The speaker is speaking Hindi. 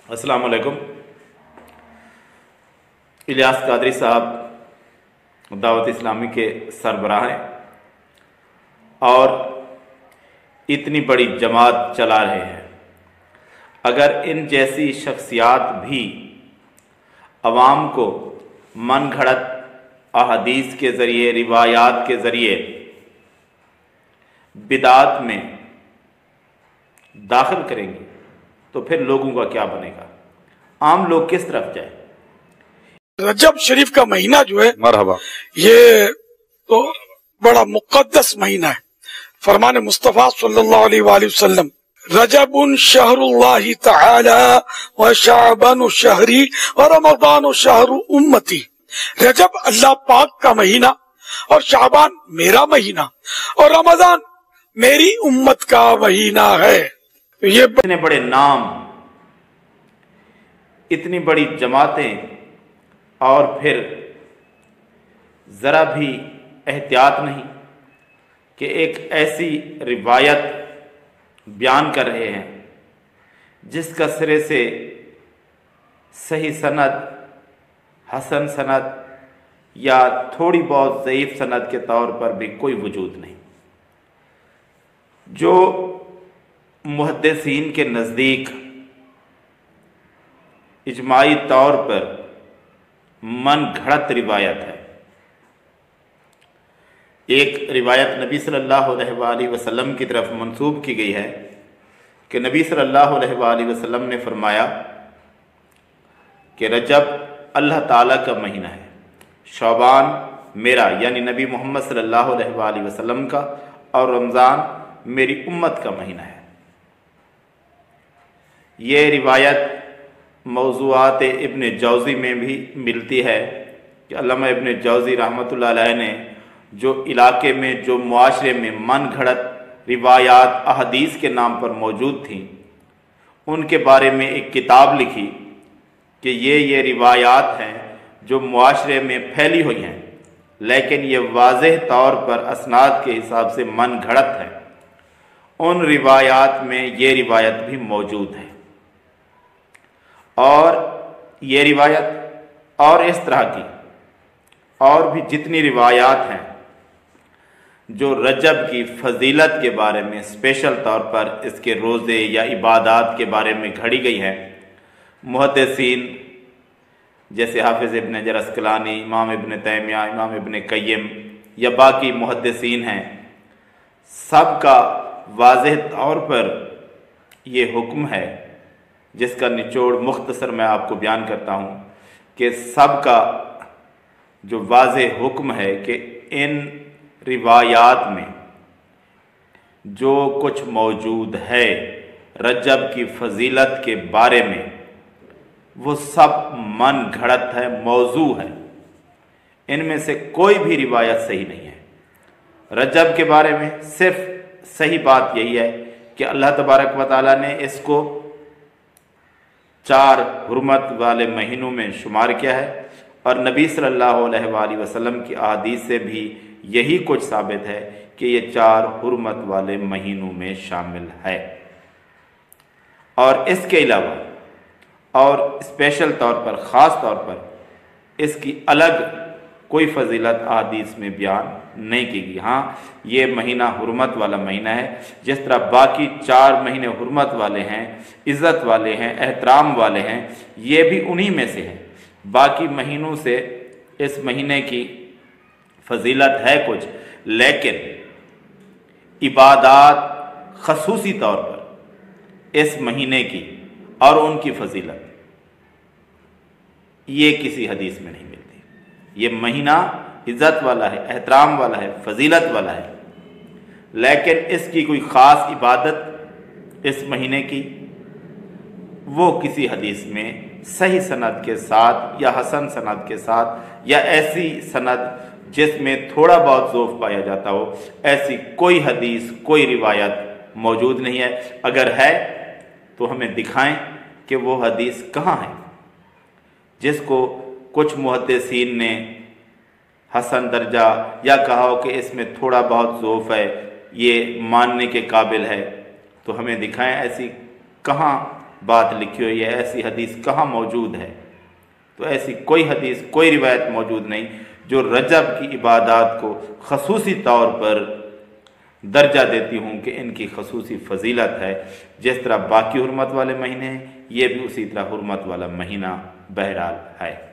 अस्सलाम वालेकुम। इलियास कादरी साहब दावत इस्लामी के सरबराह हैं और इतनी बड़ी जमात चला रहे हैं। अगर इन जैसी शख्सियात भी अवाम को मन घड़त अहादीस के ज़रिए, रिवायात के ज़रिए बिदात में दाखिल करेंगे तो फिर लोगों का क्या बनेगा? आम लोग किस तरफ जाए? रजब शरीफ का महीना जो है मरहबा, ये तो बड़ा मुक़द्दस महीना है। फरमान मुस्तफ़ा सल्लल्लाहु अलैहि वसल्लम, रजबुन शहरुल्लाहि तआला व शाबानु शहरी व रमज़ानु शहरु उम्मती। रजब अल्लाह पाक का महीना और शाबान मेरा महीना और रमजान मेरी उम्मत का महीना है। ये इतने बड़े नाम, इतनी बड़ी जमातें और फिर ज़रा भी एहतियात नहीं कि एक ऐसी रिवायत बयान कर रहे हैं जिसका सिरे से सही सनद, हसन सनद या थोड़ी बहुत ज़ईफ़ सनद के तौर पर भी कोई वजूद नहीं। जो मुहद्दिसीन के नज़दीक इजमाई तौर पर मन घड़त रिवायत है। एक रिवायत नबी सल्लल्लाहु अलैहि वसल्लम की तरफ मंसूब की गई है कि नबी सल्लल्लाहु अलैहि वसल्लम ने फरमाया कि रजब अल्लाह ताला का महीना है, शाबान मेरा यानी नबी मोहम्मद सल्लल्लाहु अलैहि वसल्लम का, और रमज़ान मेरी उम्मत का महीना है। ये रिवायत मौज़ूआत इब्न जौज़ी में भी मिलती है कि अल्लामा इब्न जौज़ी रहमतुल्लाह अलैह ने जो इलाके में, जो मुआशरे में मन घड़त रिवायात अहदीस के नाम पर मौजूद थीं, उनके बारे में एक किताब लिखी कि ये रिवायात हैं जो मुआशरे में फैली हुई हैं, लेकिन ये वाज़ेह तौर पर असनाद के हिसाब से मन घड़त है। उन रिवायात में ये रिवायत भी मौजूद है और ये रिवायत और इस तरह की और भी जितनी रिवायात हैं जो रजब की फजीलत के बारे में स्पेशल तौर पर इसके रोज़े या इबादात के बारे में घड़ी गई हैं, मुहद्दिसीन जैसे हाफिज़ इब्न हजर अस्क़लानी, इमाम इब्न तैमिया, इमाम इब्न क़य्यिम या बाकी मुहद्दिसीन हैं, सब का वाज़ेह तौर पर ये हुक्म है जिसका निचोड़ मुख्तसर मैं आपको बयान करता हूँ कि सब का जो वाज़ेह हुक्म है कि इन रिवायात में जो कुछ मौजूद है रजब की फजीलत के बारे में, वो सब मन घड़त है, मौजू है। इनमें से कोई भी रिवायत सही नहीं है। रजब के बारे में सिर्फ सही बात यही है कि अल्लाह तबारक व तआला ने इसको 4 हुर्मत वाले महीनों में शुमार किया है और नबी सल्लल्लाहु अलैहि वसल्लम की अहादीस से भी यही कुछ साबित है कि ये 4 हुर्मत वाले महीनों में शामिल है। और इसके अलावा और स्पेशल तौर पर, ख़ास तौर पर इसकी अलग कोई फजीलत अहादीस में बयान नहीं की गई। हाँ, ये महीना हुर्मत वाला महीना है, जिस तरह बाकी 4 महीने हुर्मत वाले हैं, इज़्ज़त वाले हैं, एहतराम वाले हैं, ये भी उन्हीं में से है। बाकी महीनों से इस महीने की फजीलत है कुछ, लेकिन इबादात खसूसी तौर पर इस महीने की और उनकी फजीलत ये किसी हदीस में नहीं मिलती। ये महीना इज़्ज़त वाला है, एहतराम वाला है, फजीलत वाला है, लेकिन इसकी कोई ख़ास इबादत इस महीने की वो किसी हदीस में सही सनद के साथ या हसन सनद के साथ या ऐसी सनद जिसमें थोड़ा बहुत ज़ोफ़ पाया जाता हो, ऐसी कोई हदीस, कोई रिवायत मौजूद नहीं है। अगर है तो हमें दिखाएं कि वो हदीस कहाँ है जिसको कुछ मुहद्दिसीन ने हसन दर्जा या कहा हो कि इसमें थोड़ा बहुत ज़ोफ़ है, ये मानने के काबिल है। तो हमें दिखाएं ऐसी कहाँ बात लिखी हुई है, ऐसी हदीस कहाँ मौजूद है? तो ऐसी कोई हदीस, कोई रिवायत मौजूद नहीं जो रजब की इबादत को खसूसी तौर पर दर्जा देती हूँ कि इनकी खसूसी फजीलत है। जिस तरह बाकी हुर्मत वाले महीने हैं, ये भी उसी तरह हुर्मत वाला महीना बहरहाल है।